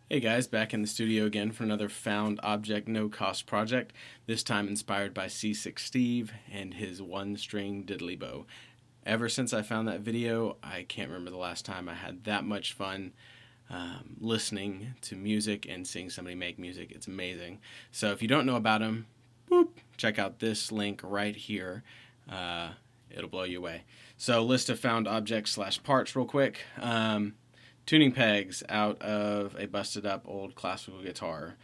Hey guys, back in the studio again for another found object no cost project, this time inspired by Seasick Steve and his one string diddley bow. Ever since I found that video, I can't remember the last time I had that much fun listening to music and seeing somebody make music. It's amazing. So if you don't know about him, check out this link right here. It'll blow you away. So list of found objects / parts real quick. Tuning pegs out of a busted up old classical guitar.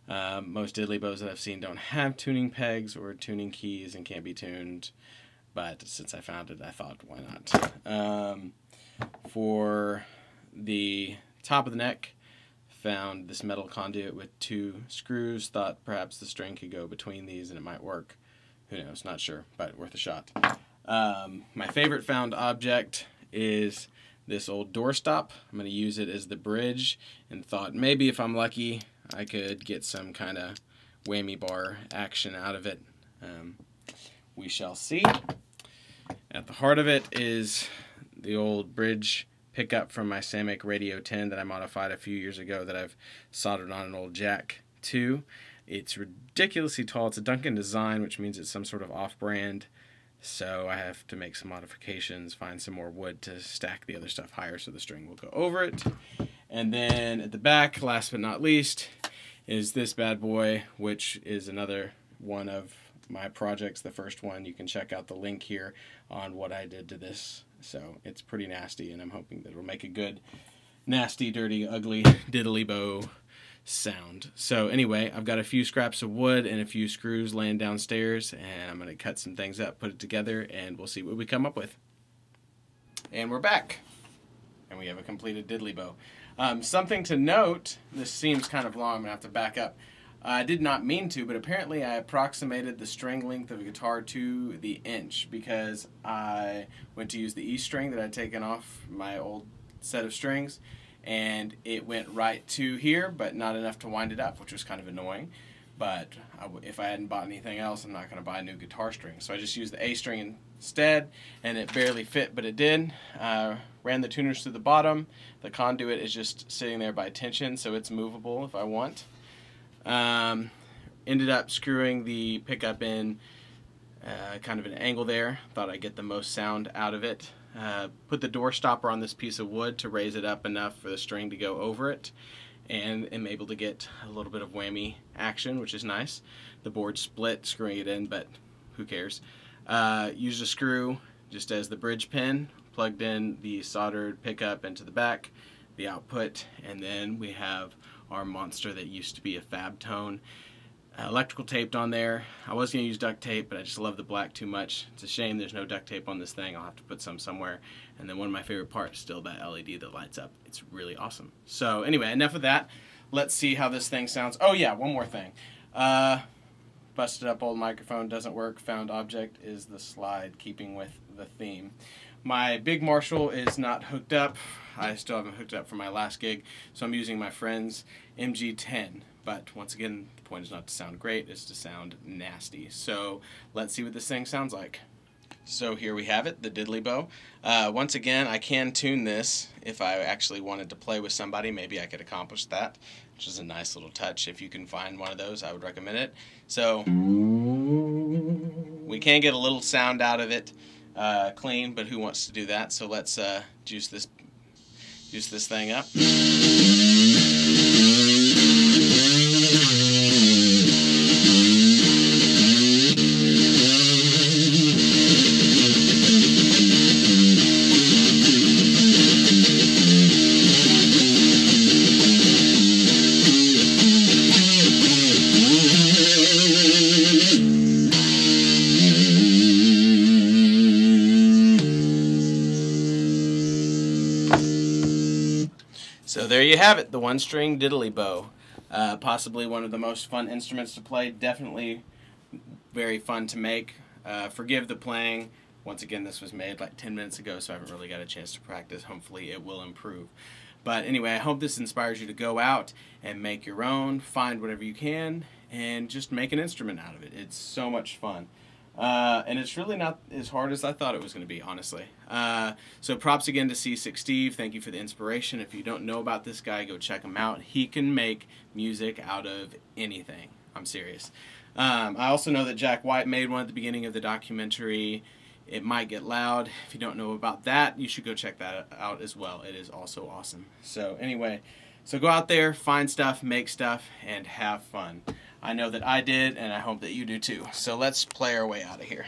Most diddley bows that I've seen don't have tuning pegs or tuning keys and can't be tuned, but since I found it I thought why not. For the top of the neck, found this metal conduit with 2 screws. Thought perhaps the string could go between these and it might work. Who knows, not sure, but worth a shot. My favorite found object is this old doorstop. I'm going to use it as the bridge and thought maybe if I'm lucky I could get some kind of whammy bar action out of it. We shall see. At the heart of it is the old bridge pickup from my Samick Radio 10 that I modified a few years ago that I've soldered on an old jack to. It's ridiculously tall. It's a Duncan design, which means it's some sort of off-brand. So I have to make some modifications, find some more wood to stack the other stuff higher so the string will go over it. And then at the back, last but not least, is this bad boy, which is another one of my projects. The first one, you can check out the link here on what I did to this. So it's pretty nasty, and I'm hoping that it'll make a good, nasty, dirty, ugly diddley bow sound. So anyway, I've got a few scraps of wood and a few screws laying downstairs, and I'm going to cut some things up, put it together, and we'll see what we come up with. And we're back, and we have a completed diddley bow. Something to note, this seems kind of long, I'm going to have to back up. I did not mean to, but apparently I approximated the string length of a guitar to the inch because I went to use the E string that I'd taken off my old set of strings, and it went right to here, but not enough to wind it up, which was kind of annoying. But if I hadn't bought anything else, I'm not going to buy a new guitar string. So I just used the A string instead, and it barely fit, but it did. Ran the tuners through the bottom. The conduit is just sitting there by tension, so it's movable if I want. Ended up screwing the pickup in kind of an angle there. Thought I'd get the most sound out of it. Put the door stopper on this piece of wood to raise it up enough for the string to go over it, and am able to get a little bit of whammy action, which is nice. The board split screwing it in, but who cares. Used a screw just as the bridge pin, plugged in the soldered pickup into the back, the output, and then we have our monster that used to be a fabtone. Electrical taped on there. I was going to use duct tape, but I just love the black too much. It's a shame there's no duct tape on this thing. I'll have to put some somewhere. And then one of my favorite parts is still that LED that lights up. It's really awesome. So anyway, enough of that. Let's see how this thing sounds. Oh yeah, one more thing. Busted up old microphone doesn't work. Found object is the slide, keeping with the theme. My big Marshall is not hooked up. I still haven't hooked it up for my last gig, so I'm using my friend's MG10. But once again, the point is not to sound great, it's to sound nasty. So let's see what this thing sounds like. So here we have it, the diddley bow. Once again, I can tune this if I actually wanted to play with somebody. Maybe I could accomplish that, which is a nice little touch. If you can find one of those, I would recommend it. So we can get a little sound out of it clean, but who wants to do that? So let's juice this thing up. So there you have it, the one-string diddley bow. Possibly one of the most fun instruments to play, definitely very fun to make. Forgive the playing. Once again, this was made like 10 minutes ago, so I haven't really got a chance to practice. Hopefully it will improve. But anyway, I hope this inspires you to go out and make your own, find whatever you can, and just make an instrument out of it. It's so much fun. And it's really not as hard as I thought it was going to be, honestly. So props again to Seasick Steve. Thank you for the inspiration. If you don't know about this guy, go check him out. He can make music out of anything. I'm serious. I also know that Jack White made one at the beginning of the documentary. It Might Get Loud. If you don't know about that, you should go check that out as well. It is also awesome. So anyway, so go out there, find stuff, make stuff, and have fun. I know that I did, and I hope that you do too. So let's play our way out of here.